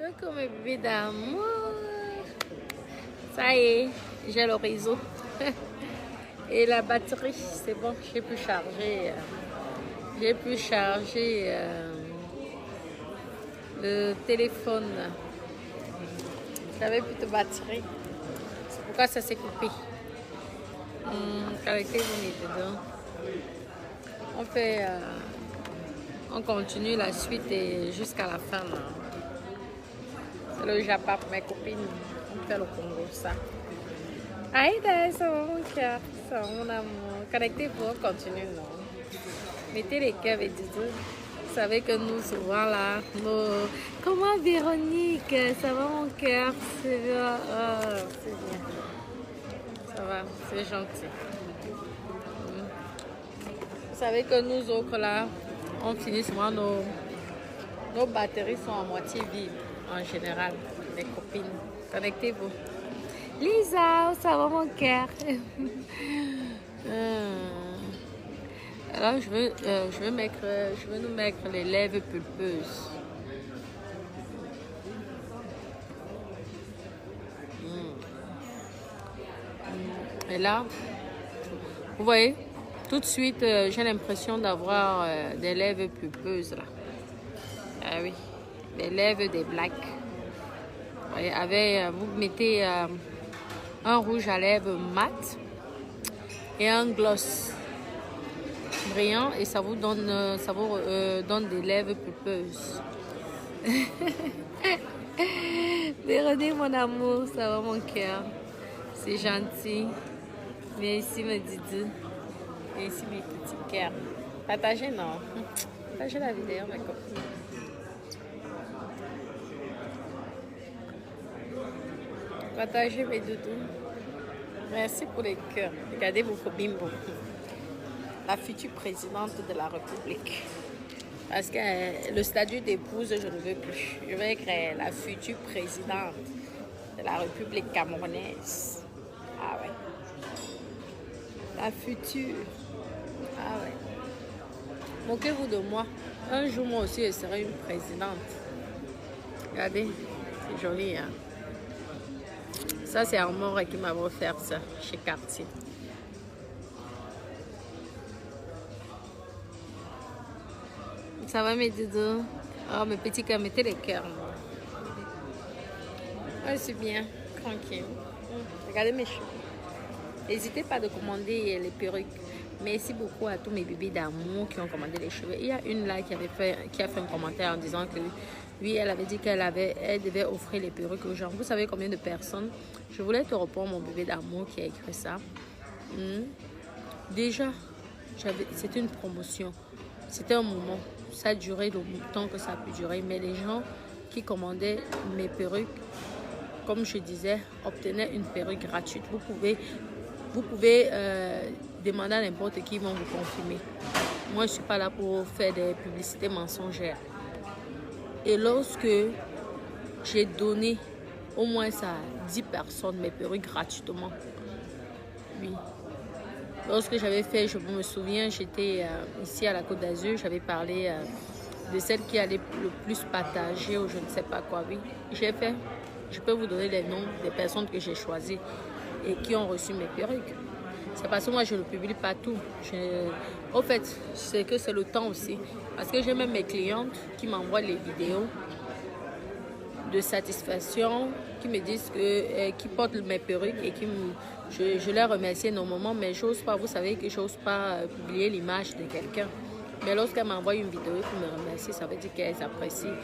Coucou mes bébés d'amour. Ça y est, j'ai le réseau. Et la batterie, c'est bon, j'ai pu charger. Le téléphone. J'avais plus de batterie. C'est pourquoi ça s'est coupé. Connectez-vous dedans. On continue la suite et jusqu'à la fin. C'est le Japon pour mes copines. On fait le Congo, ça. Aïda, ça va mon cœur, ça va mon amour. Connectez-vous, on continue, non? Mettez les cœurs et dites vous savez que nous, souvent là, comment Véronique, ça va mon cœur? C'est bien. Oh, c'est bien. Ça va, c'est gentil. Vous savez que nous autres là, on finit souvent nos batteries sont à moitié vides en général, les copines. Connectez-vous. Lisa, ça va mon cœur? Alors je veux nous mettre les lèvres pulpeuses. Et là, vous voyez, tout de suite, j'ai l'impression d'avoir des lèvres pulpeuses là. Ah oui, des lèvres des blacks. Vous mettez un rouge à lèvres mat et un gloss brillant et ça vous donne des lèvres pulpeuses. Véronique, mon amour, ça va mon cœur. C'est gentil. Viens ici, me Didi. Viens ici, mes petits cœurs. Partagez, non. Partagez la vidéo, ma copine. Partagez mes doudous. Merci pour les cœurs. Regardez vos bimbo. La future présidente de la République. Parce que le statut d'épouse, je ne veux plus. Je veux être la future présidente de la République camerounaise. Ah ouais. La future. Ah ouais. Moquez-vous de moi. Un jour, moi aussi, je serai une présidente. Regardez, c'est joli, hein. Ça, c'est Armor qui m'a offert ça chez Cartier. Ça va mes doudous? Oh, mes petits cœurs, mettez les cœurs. Ouais, c'est bien, tranquille. Regardez mes cheveux. N'hésitez pas de commander les perruques. Merci beaucoup à tous mes bébés d'amour qui ont commandé les cheveux. Il y a une là qui a fait un commentaire en disant que oui, elle avait dit qu'elle devait offrir les perruques aux gens. Vous savez combien de personnes? Je voulais te répondre, mon bébé d'amour qui a écrit ça. Déjà, c'était une promotion. C'était un moment. Ça a duré le temps que ça a pu durer. Mais les gens qui commandaient mes perruques, comme je disais, obtenaient une perruque gratuite. Vous pouvez demander à n'importe qui, ils vont vous confirmer. Moi, je ne suis pas là pour faire des publicités mensongères. Et lorsque j'ai donné au moins à 10 personnes mes perruques gratuitement, oui. Lorsque j'avais fait, je me souviens, j'étais ici à la Côte d'Azur, j'avais parlé de celle qui allait le plus partager ou je ne sais pas quoi. Oui, j'ai fait. Je peux vous donner les noms des personnes que j'ai choisies et qui ont reçu mes perruques. C'est parce que moi, je ne publie pas tout. Au fait, c'est que c'est le temps aussi. Parce que j'ai même mes clientes qui m'envoient les vidéos de satisfaction, qui me disent qui portent mes perruques et je les remercie énormément, mais j'ose pas, vous savez que j'ose pas publier l'image de quelqu'un. Mais lorsqu'elles m'envoient une vidéo pour me remercier, ça veut dire qu'elles apprécient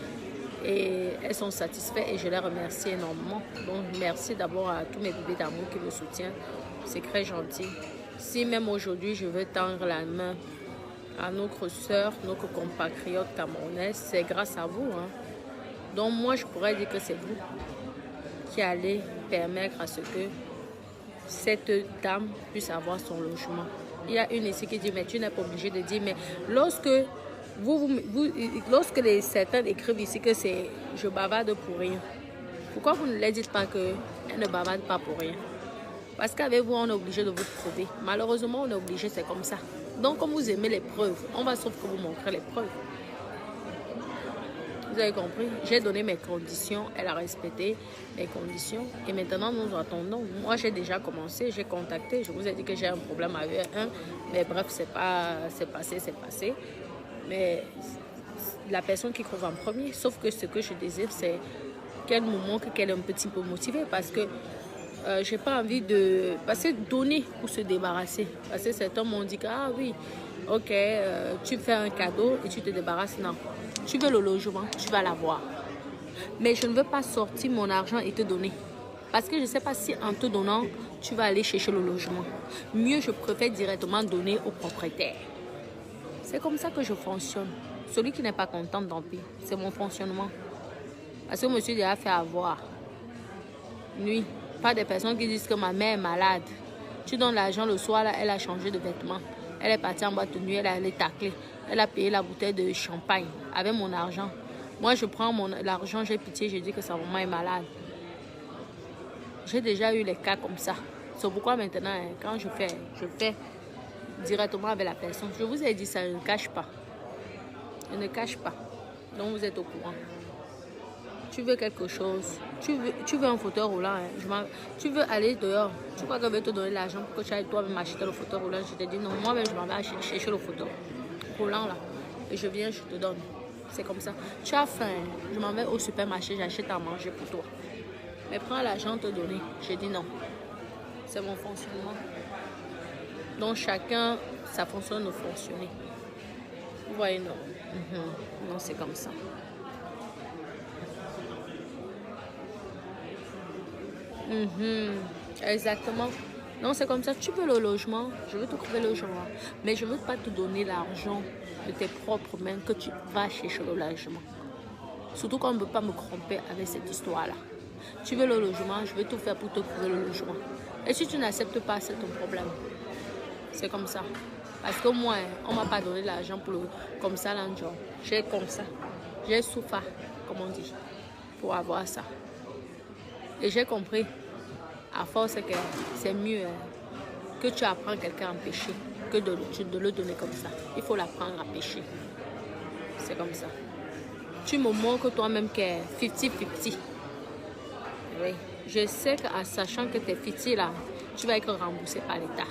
et elles sont satisfaites et je les remercie énormément. Donc merci d'abord à tous mes bébés d'amour qui me soutiennent, c'est très gentil. Si même aujourd'hui je veux tendre la main à notre sœur, notre compatriote camerounaise, c'est grâce à vous, hein. Donc moi je pourrais dire que c'est vous qui allez permettre à ce que cette dame puisse avoir son logement. Il y a une ici qui dit, mais tu n'es pas obligé de dire, mais lorsque certains écrivent ici que c'est je bavarde pour rien, pourquoi vous ne leur dites pas qu'elle ne bavarde pas pour rien? Parce qu'avec vous, on est obligé de vous prouver. Malheureusement, on est obligé, c'est comme ça. Donc, comme vous aimez les preuves, on va sauf que vous montrer les preuves. Vous avez compris? J'ai donné mes conditions, elle a respecté mes conditions. Et maintenant, nous attendons. Moi, j'ai déjà commencé, j'ai contacté. Je vous ai dit que j'ai un problème avec un. Mais bref, c'est passé. Mais la personne qui trouve en premier, sauf que ce que je désire, c'est qu'elle me montre qu'elle est un petit peu motivée. Parce que j'ai pas envie de passer donner pour se débarrasser. Parce que certains m'ont dit que, ah oui, ok, tu fais un cadeau et tu te débarrasses. Non. Tu veux le logement, tu vas l'avoir. Mais je ne veux pas sortir mon argent et te donner. Parce que je ne sais pas si en te donnant, tu vas aller chercher le logement. Mieux, je préfère directement donner au propriétaire. C'est comme ça que je fonctionne. Celui qui n'est pas content, tant pis. C'est mon fonctionnement. Parce que monsieur déjà fait avoir. Lui, pas des personnes qui disent que ma mère est malade. Tu donnes l'argent le soir, là, elle a changé de vêtements. Elle est partie en boîte de nuit, elle a allé tacler. Elle a payé la bouteille de champagne avec mon argent. Moi, je prends l'argent, j'ai pitié, je dis que sa maman est malade. J'ai déjà eu les cas comme ça. C'est pourquoi maintenant, quand je fais directement avec la personne. Je vous ai dit ça, je ne cache pas. Je ne cache pas. Donc, vous êtes au courant. Tu veux quelque chose, tu veux un fauteuil roulant, hein. Tu veux aller dehors, tu crois que je vais te donner l'argent pour que tu ailles toi-même acheter le fauteuil roulant. Je te dis non, moi-même je m'en vais chercher le fauteuil roulant là. Et je viens, je te donne. C'est comme ça. Tu as faim, je m'en vais au supermarché, j'achète à manger pour toi. Mais prends l'argent te donner. Je dis non. C'est mon fonctionnement. Donc chacun, sa façon de fonctionner. Vous voyez, non. Non, c'est comme ça. Exactement. Non, c'est comme ça. Tu veux le logement, je veux te trouver le logement. Mais je ne veux pas te donner l'argent de tes propres mains que tu vas chercher le logement. Surtout qu'on ne peut pas me tromper avec cette histoire-là. Tu veux le logement, je vais tout faire pour te trouver le logement. Et si tu n'acceptes pas, c'est ton problème. C'est comme ça. Parce que moi, on ne m'a pas donné l'argent comme ça, là, genre. J'ai comme ça. J'ai souffert, comme on dit, pour avoir ça. Et j'ai compris, à force, que c'est mieux que tu apprends quelqu'un à pêcher que de le donner comme ça. Il faut l'apprendre à pêcher. C'est comme ça. Tu me montres toi-même que 50-50. Oui. Je sais qu'en sachant que tes 50 là, tu vas être remboursé par l'État.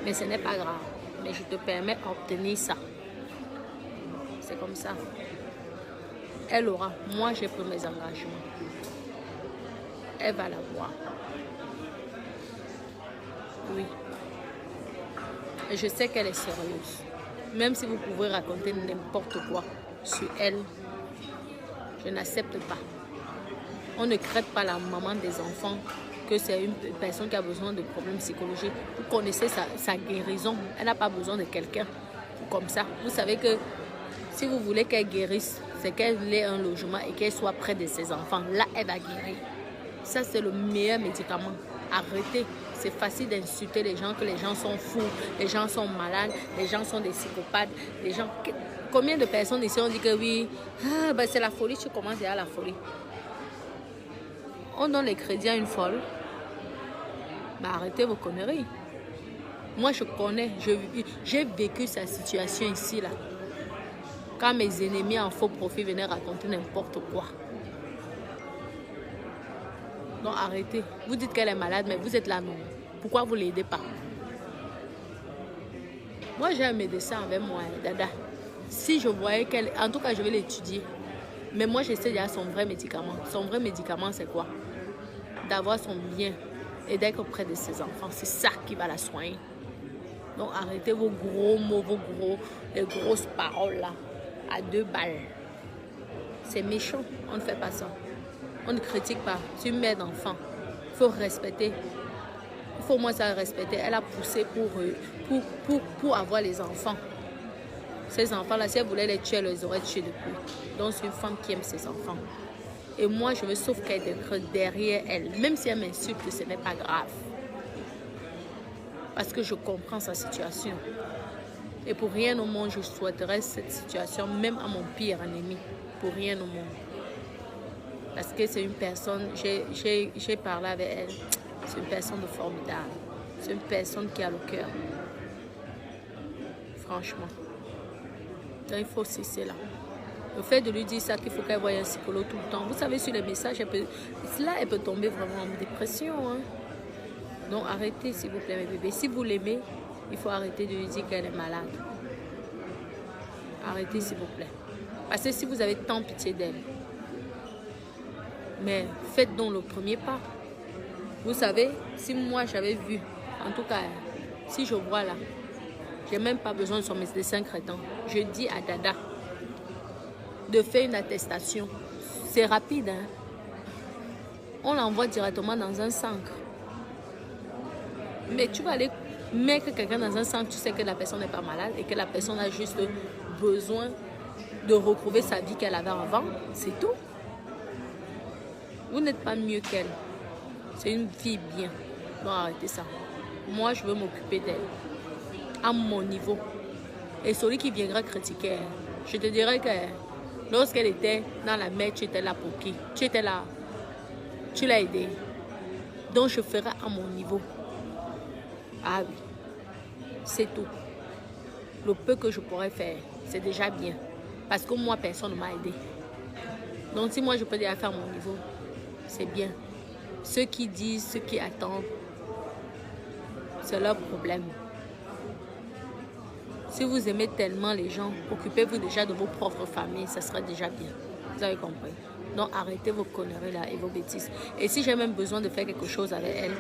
Mais ce n'est pas grave. Mais je te permets d'obtenir ça. C'est comme ça. Elle aura. Moi, j'ai pris mes engagements. Elle va l'avoir. Oui. Et je sais qu'elle est sérieuse. Même si vous pouvez raconter n'importe quoi sur elle, je n'accepte pas. On ne crête pas la maman des enfants que c'est une personne qui a besoin de problèmes psychologiques. Vous connaissez sa guérison. Elle n'a pas besoin de quelqu'un comme ça. Vous savez que si vous voulez qu'elle guérisse, c'est qu'elle ait un logement et qu'elle soit près de ses enfants. Là, elle va guérir. Ça, c'est le meilleur médicament. Arrêtez. C'est facile d'insulter les gens, que les gens sont fous, les gens sont malades, les gens sont des psychopathes. Les gens... Combien de personnes ici ont dit que oui, c'est la folie, tu commences déjà la folie. On donne les crédits à une folle. Arrêtez vos conneries. Moi, je connais, j'ai vécu sa situation ici, là. Quand mes ennemis en faux profit venaient raconter n'importe quoi. Donc arrêtez. Vous dites qu'elle est malade, mais vous êtes là, non. Pourquoi vous ne l'aidez pas? Moi, j'ai un médecin avec moi, Dada. Si je voyais qu'elle... En tout cas, je vais l'étudier. Mais moi, je sais déjà son vrai médicament. Son vrai médicament, c'est quoi? D'avoir son bien et d'être près de ses enfants. C'est ça qui va la soigner. Donc arrêtez vos gros mots, les grosses paroles là, à 2 balles. C'est méchant, on ne fait pas ça. On ne critique pas. C'est une mère d'enfant. Il faut respecter. Il faut au moins ça respecter. Elle a poussé pour avoir les enfants. Ces enfants-là, si elle voulait les tuer, elle les aurait tués depuis. Donc c'est une femme qui aime ses enfants. Et moi, je veux sauf qu'elle est derrière elle. Même si elle m'insulte, ce n'est pas grave. Parce que je comprends sa situation. Et pour rien au monde, je souhaiterais cette situation, même à mon pire ennemi. Pour rien au monde. Parce que c'est une personne, j'ai parlé avec elle, c'est une personne de formidable. C'est une personne qui a le cœur. Franchement. Donc il faut cesser là. Le fait de lui dire ça, qu'il faut qu'elle voie un psychologue tout le temps. Vous savez, sur les messages, elle peut tomber vraiment en dépression. Hein. Donc arrêtez, s'il vous plaît, mes bébés. Si vous l'aimez, il faut arrêter de lui dire qu'elle est malade. Arrêtez, s'il vous plaît. Parce que si vous avez tant pitié d'elle, mais faites donc le premier pas. Vous savez, si moi j'avais vu, en tout cas, si je vois là, j'ai même pas besoin de son médecin traitant. Je dis à Dada de faire une attestation. C'est rapide, hein? On l'envoie directement dans un centre. Mais tu vas aller mettre quelqu'un dans un centre, tu sais que la personne n'est pas malade et que la personne a juste besoin de retrouver sa vie qu'elle avait avant. C'est tout. Vous n'êtes pas mieux qu'elle. C'est une fille bien. Donc arrêtez ça. Moi, je veux m'occuper d'elle. À mon niveau. Et celui qui viendra critiquer, je te dirais que lorsqu'elle était dans la mer, tu étais là pour qui? Tu étais là. Tu l'as aidée. Donc je ferai à mon niveau. Ah oui. C'est tout. Le peu que je pourrais faire, c'est déjà bien. Parce que moi, personne ne m'a aidé. Donc si moi, je peux déjà faire mon niveau, c'est bien. Ceux qui disent, ceux qui attendent, c'est leur problème. Si vous aimez tellement les gens, occupez-vous déjà de vos propres familles, ça sera déjà bien. Vous avez compris? Donc arrêtez vos conneries là et vos bêtises. Et si j'ai même besoin de faire quelque chose avec elle,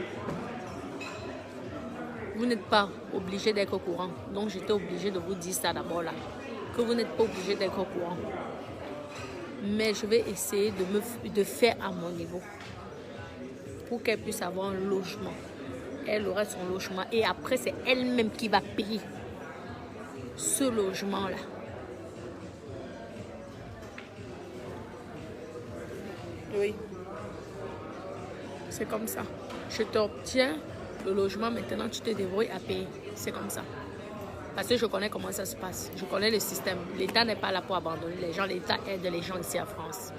vous n'êtes pas obligé d'être au courant. Donc j'étais obligée de vous dire ça d'abord là. Que vous n'êtes pas obligé d'être au courant. Mais je vais essayer de faire à mon niveau. Pour qu'elle puisse avoir un logement. Elle aura son logement. Et après, c'est elle-même qui va payer ce logement-là. Oui. C'est comme ça. Je t'obtiens le logement, maintenant tu te débrouilles à payer. C'est comme ça. Parce que je connais comment ça se passe. Je connais le système. L'État n'est pas là pour abandonner les gens. L'État aide les gens ici en France.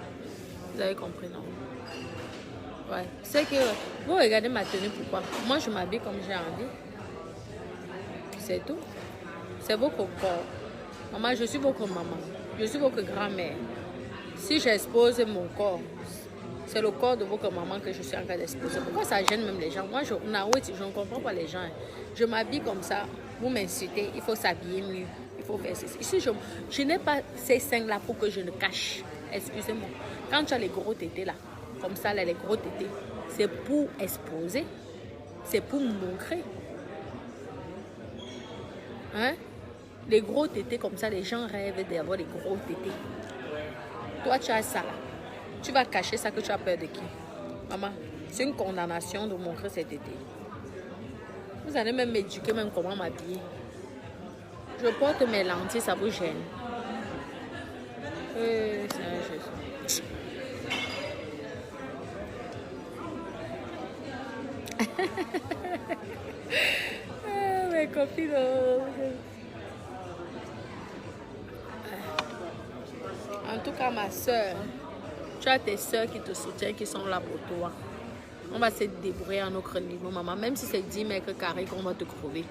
Vous avez compris, non? Ouais. C'est que vous regardez ma tenue, pourquoi? Moi, je m'habille comme j'ai envie. C'est tout. C'est votre corps. Maman, je suis votre maman. Je suis votre grand-mère. Si j'expose mon corps, c'est le corps de votre maman que je suis en train d'exposer. Pourquoi ça gêne même les gens? Moi, je ne comprends pas les gens. Je m'habille comme ça. Vous m'insultez, il faut s'habiller mieux. Il faut faire ceci. Ici, je n'ai pas ces seins-là pour que je ne cache. Excusez-moi. Quand tu as les gros tétés là, comme ça, là, les gros tétés, c'est pour exposer. C'est pour montrer. Hein? Les gros tétés comme ça, les gens rêvent d'avoir les gros tétés. Toi, tu as ça là. Tu vas cacher ça que tu as peur de qui? Maman, c'est une condamnation de montrer ces tétés. Vous allez même m'éduquer, même comment m'habiller. Je porte mes lentilles, ça vous gêne. C'est un Jésus. Mes copines. En tout cas, ma soeur, tu as tes soeurs qui te soutiennent, qui sont là pour toi. On va se débrouiller à notre niveau, maman. Même si c'est 10 mètres carrés qu'on va te crever,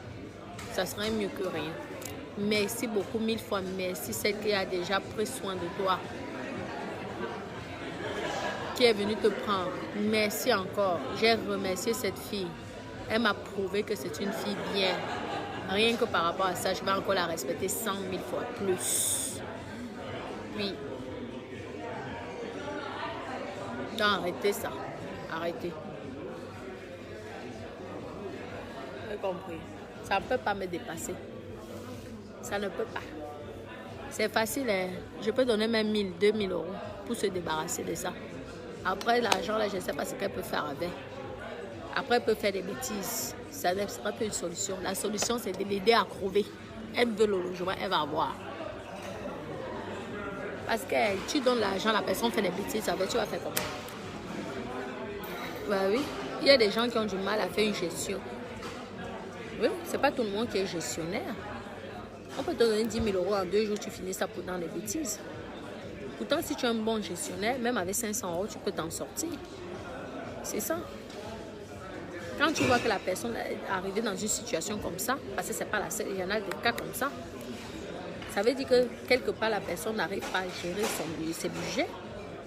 ça serait mieux que rien. Merci beaucoup, 1000 fois merci. Celle qui a déjà pris soin de toi, qui est venue te prendre. Merci encore. J'ai remercié cette fille. Elle m'a prouvé que c'est une fille bien. Rien que par rapport à ça, je vais encore la respecter 100 000 fois plus. Oui. Non, arrêtez ça. Arrêtez. J'ai compris. Ça ne peut pas me dépasser. Ça ne peut pas. C'est facile, hein? Je peux donner même 1000, 2000 euros pour se débarrasser de ça. Après, l'argent, là, je ne sais pas ce qu'elle peut faire avec. Après, elle peut faire des bêtises. Ça ne sera pas une solution. La solution, c'est de l'aider à crever. Elle veut le logement, elle va avoir. Parce que tu donnes l'argent, la personne fait des bêtises, tu vas faire comment? Bah oui. Il y a des gens qui ont du mal à faire une gestion. Oui, c'est pas tout le monde qui est gestionnaire. On peut te donner 10 000 euros en 2 jours, tu finis ça pour dans les bêtises. Pourtant, si tu es un bon gestionnaire, même avec 500 euros, tu peux t'en sortir. C'est ça. Quand tu vois que la personne est arrivée dans une situation comme ça, parce que c'est pas la seule, il y en a des cas comme ça, Ça veut dire que quelque part, la personne n'arrive pas à gérer ses budgets.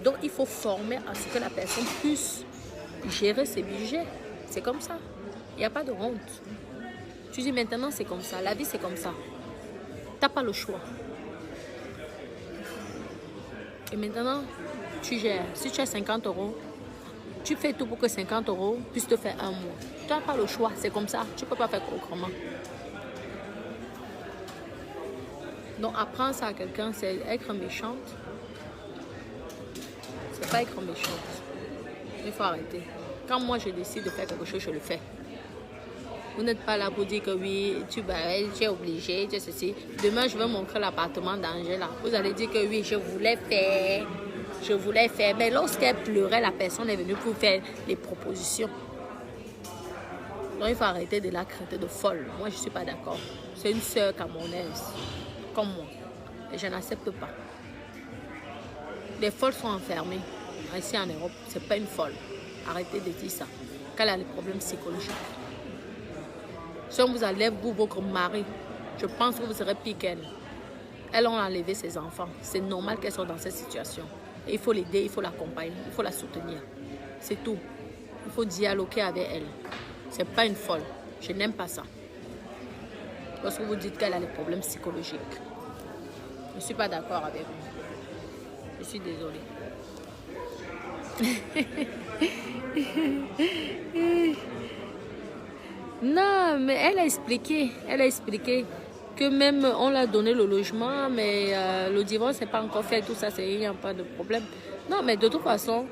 Donc, il faut former à ce que la personne puisse gérer ses budgets. C'est comme ça. Il n'y a pas de honte. Tu dis maintenant, c'est comme ça. La vie, c'est comme ça. Tu n'as pas le choix. Et maintenant, tu gères. Si tu as 50 euros, tu fais tout pour que 50 euros puissent te faire un mois. Tu n'as pas le choix. C'est comme ça. Tu ne peux pas faire autrement. Donc, apprendre ça à quelqu'un, c'est être méchante. C'est pas être méchante. Il faut arrêter. Quand moi, je décide de faire quelque chose, je le fais. Vous n'êtes pas là pour dire que oui, tu es obligé, tu es ceci. Demain, je vais montrer l'appartement d'Angela. Vous allez dire que oui, je voulais faire. Je voulais faire. Mais lorsqu'elle pleurait, la personne est venue pour faire des propositions. Donc, il faut arrêter de la traiter de folle. Moi, je ne suis pas d'accord. C'est une sœur camerounaise, comme moi. Et je n'accepte pas. Les folles sont enfermées. Ici en Europe, ce n'est pas une folle. Arrêtez de dire ça. Qu'elle a des problèmes psychologiques. Si on vous enlève, vous, votre mari, je pense que vous serez pire qu'elle. Elle a enlevé ses enfants. C'est normal qu'elle soit dans cette situation. Et il faut l'aider, il faut l'accompagner, il faut la soutenir. C'est tout. Il faut dialoguer avec elle. Ce n'est pas une folle. Je n'aime pas ça. Parce que vous dites qu'elle a des problèmes psychologiques. Je ne suis pas d'accord avec vous. Je suis désolée. Non, mais elle a expliqué que même on l'a donné le logement, mais le divorce n'est pas encore fait, tout ça, il n'y a pas de problème. Non, mais de toute façon,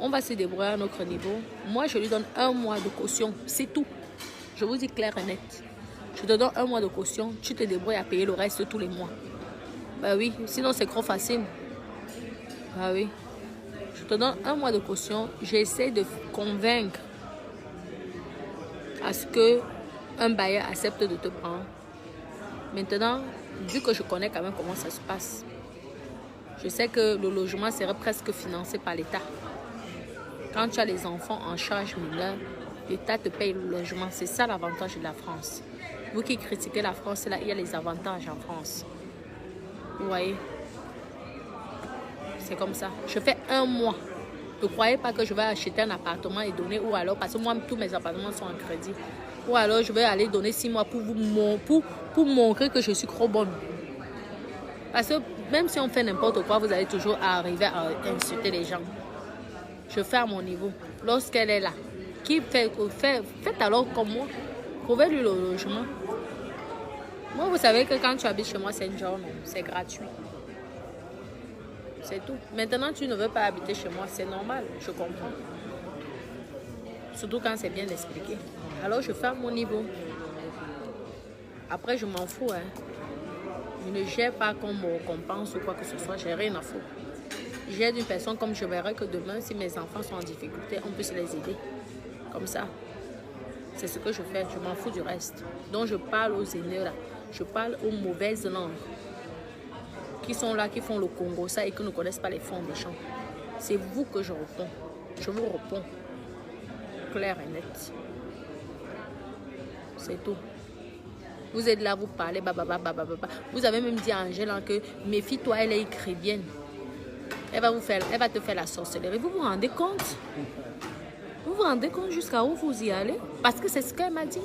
on va se débrouiller à notre niveau. Moi, je lui donne 1 mois de caution, c'est tout. Je vous dis clair et net. Je te donne 1 mois de caution, tu te débrouilles à payer le reste tous les mois. Bah oui, sinon c'est trop facile. Bah oui. Je te donne 1 mois de caution, j'essaie de convaincre à ce qu'un bailleur accepte de te prendre. Maintenant, vu que je connais quand même comment ça se passe, je sais que le logement serait presque financé par l'État. Quand tu as les enfants en charge mineurs, l'État te paye le logement. C'est ça l'avantage de la France. Vous qui critiquez la France, là, il y a les avantages en France. Vous voyez? C'est comme ça. Je fais 1 mois. Ne croyez pas que je vais acheter un appartement et donner, ou alors, parce que moi, tous mes appartements sont en crédit. Ou alors, je vais aller donner 6 mois pour montrer que je suis trop bonne. Parce que même si on fait n'importe quoi, vous allez toujours arriver à insulter les gens. Je fais à mon niveau. Lorsqu'elle est là, faites alors comme moi. Trouvez-lui le logement. Moi, vous savez que quand tu habites chez moi, c'est une journée. C'est gratuit. C'est tout. Maintenant, tu ne veux pas habiter chez moi. C'est normal. Je comprends. Surtout quand c'est bien expliqué. Alors, je fais à mon niveau. Après, je m'en fous. Hein. Je ne gère pas qu'on me récompense ou quoi que ce soit. Je n'ai rien à foutre. J'aide une personne comme je verrai que demain, si mes enfants sont en difficulté, on peut se les aider. Comme ça. C'est ce que je fais. Je m'en fous du reste. Donc, je parle aux aînés là. Je parle aux mauvaises langues qui sont là, qui font le Congo, ça, et qui ne connaissent pas les fonds des champs. C'est vous que je réponds. Je vous réponds. Clair et net. C'est tout. Vous êtes là, vous parlez, Vous avez même dit à Angela que méfie-toi, elle est écrivienne. Elle va te faire la sorcellerie. Vous vous rendez compte? Vous vous rendez compte jusqu'à où vous y allez? Parce que c'est ce qu'elle m'a dit.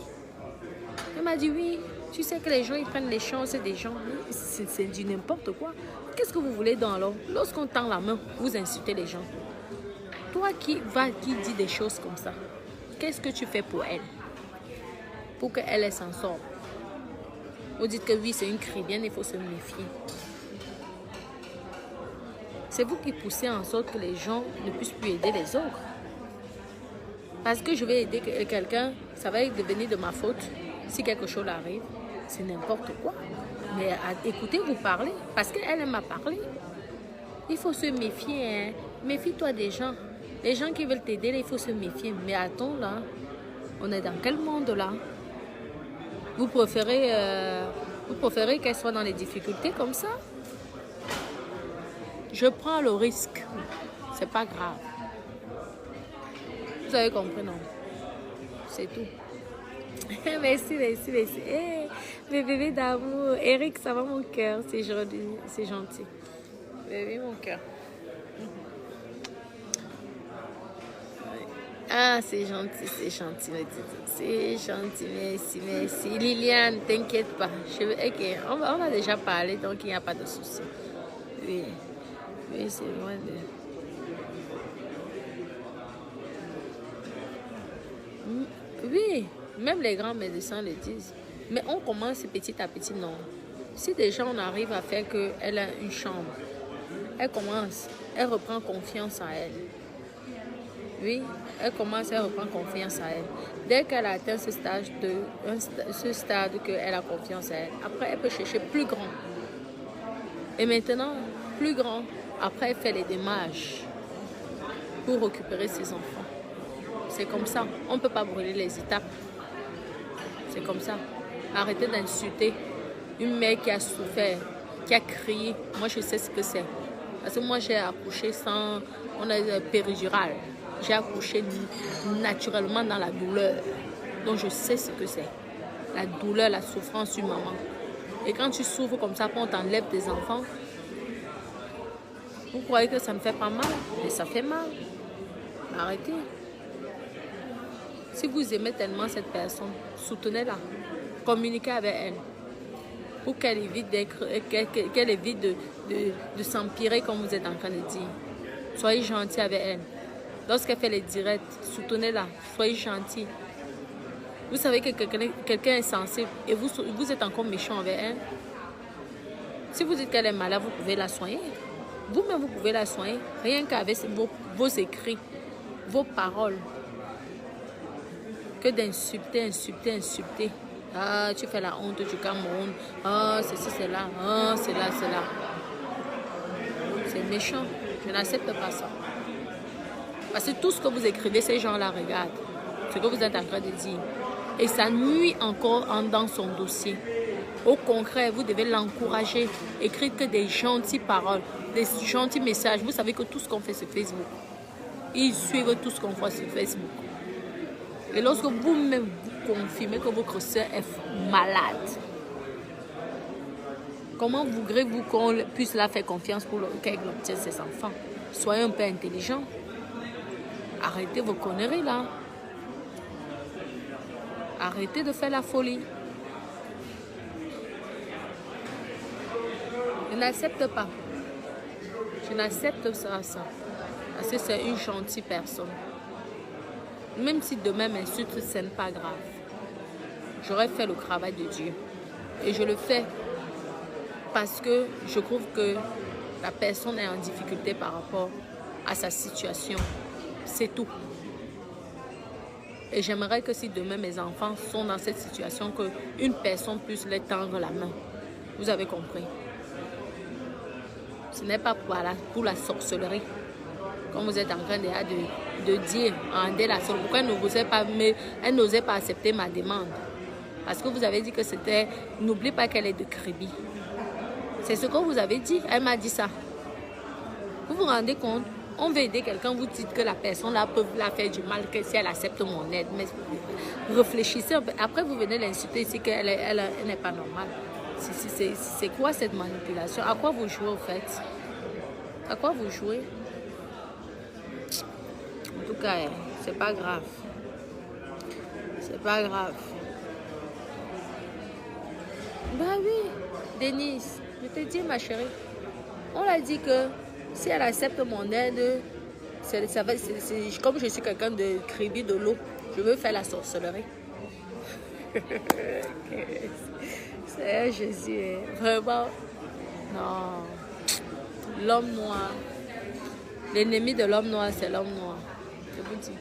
Elle m'a dit oui. Tu sais que les gens, ils prennent les chances des gens. C'est du n'importe quoi. Qu'est-ce que vous voulez dans alors? Lorsqu'on tend la main, vous insultez les gens. Toi qui dis des choses comme ça, qu'est-ce que tu fais pour elle? Pour qu'elle s'en sorte. Vous dites que oui, c'est une chrétienne, il faut se méfier. C'est vous qui poussez en sorte que les gens ne puissent plus aider les autres. Parce que je vais aider quelqu'un, ça va devenir de ma faute. Si quelque chose arrive, c'est n'importe quoi. Mais écoutez, vous parlez, parce qu'elle m'a parlé. Il faut se méfier. Hein. Méfie-toi des gens. Les gens qui veulent t'aider, il faut se méfier. Mais attends, là, on est dans quel monde, là? Vous préférez qu'elle soit dans les difficultés comme ça? Je prends le risque. C'est pas grave. Vous avez compris, non? C'est tout. Merci. Mes bébés d'amour. Eric, ça va mon cœur. C'est gentil. C'est gentil. Bébé, mon cœur. Ah, c'est gentil, c'est gentil, c'est gentil, merci, merci. Liliane, t'inquiète pas. Ok, on a déjà parlé, donc il n'y a pas de souci. Oui, oui, c'est loin de... Oui, même les grands médecins le disent. Mais on commence petit à petit, non. Si déjà on arrive à faire qu'elle a une chambre, elle commence, elle reprend confiance en elle. Oui, elle commence à reprendre confiance à elle. Dès qu'elle a atteint ce stade qu'elle a confiance en elle, après elle peut chercher plus grand. Et maintenant, plus grand, après elle fait les démarches pour récupérer ses enfants. C'est comme ça. On ne peut pas brûler les étapes. C'est comme ça. Arrêtez d'insulter une mère qui a souffert, qui a crié. Moi, je sais ce que c'est. Parce que moi, j'ai accouché sans... On a péridurale. J'ai accouché naturellement dans la douleur. Donc, je sais ce que c'est. La douleur, la souffrance d'une maman. Et quand tu souffres comme ça, quand on t'enlève tes enfants, vous croyez que ça ne fait pas mal? Mais ça fait mal. Arrêtez. Si vous aimez tellement cette personne, soutenez-la. Communiquez avec elle. Pour qu'elle évite de s'empirer comme vous êtes en train de dire. Soyez gentil avec elle. Lorsqu'elle fait les directs, soutenez-la. Soyez gentil. Vous savez que quelqu'un est sensible et vous êtes encore méchant avec elle. Si vous dites qu'elle est malade, vous pouvez la soigner. Vous-même, vous pouvez la soigner. Rien qu'avec vos écrits, vos paroles. Que d'insulter. Ah, tu fais la honte du Cameroun. Ah, ceci, c'est là. Ah, c'est là. C'est méchant. Je n'accepte pas ça. Parce que tout ce que vous écrivez, ces gens-là regardent. Ce que vous êtes en train de dire. Et ça nuit encore dans son dossier. Au concret, vous devez l'encourager. Écrire que des gentilles paroles, des gentils messages. Vous savez que tout ce qu'on fait sur Facebook, ils suivent tout ce qu'on fait sur Facebook. Et lorsque vous-même vous confirmez que votre soeur est malade, comment voudrez-vous qu'on puisse la faire confiance pour qu'elle obtienne ses enfants? Soyez un peu intelligent. Arrêtez vos conneries là. Arrêtez de faire la folie. Je n'accepte pas. Je n'accepte ça. Parce que c'est une gentille personne. Même si demain m'insulte, ce n'est pas grave. J'aurais fait le travail de Dieu. Et je le fais parce que je trouve que la personne est en difficulté par rapport à sa situation. C'est tout. Et j'aimerais que si demain mes enfants sont dans cette situation, qu'une personne puisse leur tendre la main. Vous avez compris? Ce n'est pas pour la sorcellerie. Comme vous êtes en train de dire, la sorcellerie, pourquoi elle n'osait pas accepter ma demande? Parce que vous avez dit que c'était... N'oublie pas qu'elle est de Kribi. C'est ce que vous avez dit. Elle m'a dit ça. Vous vous rendez compte? On veut aider quelqu'un, vous dites que la personne là peut la faire du mal, que si elle accepte mon aide. Mais réfléchissez un peu. Après, vous venez l'insulter ici qu'elle n'est pas normale. C'est quoi cette manipulation? À quoi vous jouez au fait? À quoi vous jouez? En tout cas, c'est pas grave. C'est pas grave. Bah oui, Denise, je te dis ma chérie. On l'a dit que si elle accepte mon aide, comme je suis quelqu'un de Kribi de l'eau, je veux faire la sorcellerie. C'est Jésus, vraiment. Non. L'homme noir. L'ennemi de l'homme noir, c'est l'homme noir. Je vous dis.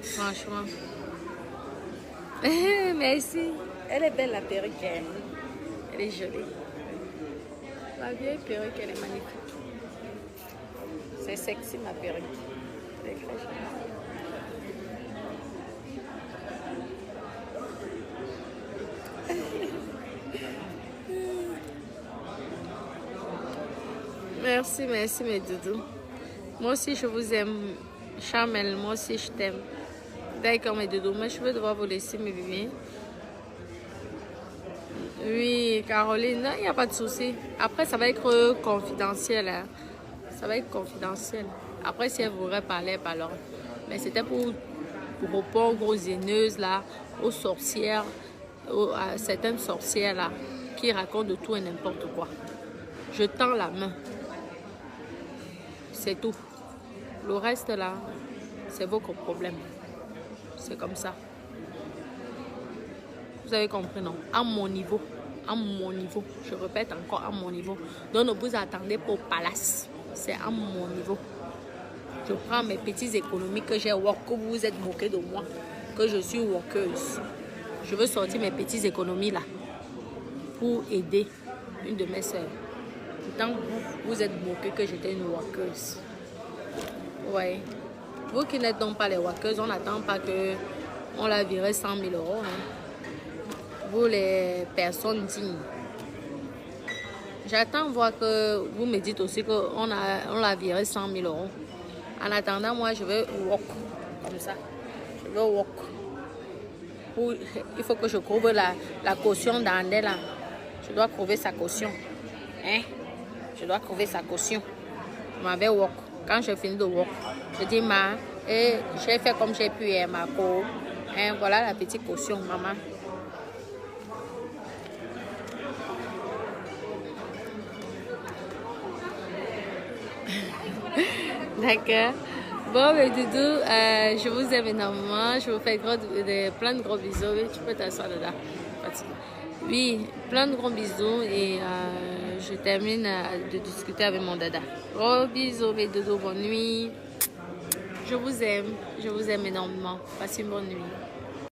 Franchement. Merci. Elle est belle, la perruque. Elle est jolie. La vieille perruque, elle est magnifique. C'est sexy, ma perruque. Elle est très jolie. Merci mes doudous. Moi aussi je vous aime. Chamel, moi aussi je t'aime. D'accord, mes doudous, mais je vais devoir vous laisser, mes bébés. Oui, Caroline, il n'y a pas de souci. Après, ça va être confidentiel. Hein. Ça va être confidentiel. Après, si elle voudrait parler, alors. Mais c'était pour répondre aux haineuses, là, aux sorcières, à certaines sorcières, là, qui racontent de tout et n'importe quoi. Je tends la main. C'est tout. Le reste, là, c'est votre problème. C'est comme ça. Vous avez compris, non? À mon niveau. À mon niveau. Je répète encore, à mon niveau. Donc, ne vous attendez pas au palace. C'est à mon niveau. Je prends mes petites économies que j'ai work, que vous vous êtes moqué de moi, que je suis workeuse. Je veux sortir mes petites économies là pour aider une de mes soeurs. Pourtant, vous êtes moqué que j'étais une workeuse. Ouais. Vous qui n'êtes donc pas les workeuses, on n'attend pas que on la virait 100 000 euros. Hein. Vous les personnes dignes. J'attends voir que vous me dites aussi qu'on l'a viré 100 000 euros. En attendant, moi, je vais walk comme ça. Je vais walk. Il faut que je couvre la caution d'Andé là. Je dois couvrir sa caution. Hein? Je dois couvrir sa caution. Je m'en vais walk. Quand je finis de walk, je dis, et j'ai fait comme j'ai pu, ma co. Hein? Voilà la petite caution, maman. D'accord. Bon, mes doudous, je vous aime énormément. Je vous fais plein de gros bisous. Oui, tu peux t'asseoir dedans. Oui, plein de gros bisous. Et je termine de discuter avec mon dada. Gros bisous, mes doudous. Bonne nuit. Je vous aime. Je vous aime énormément. Passez une bonne nuit.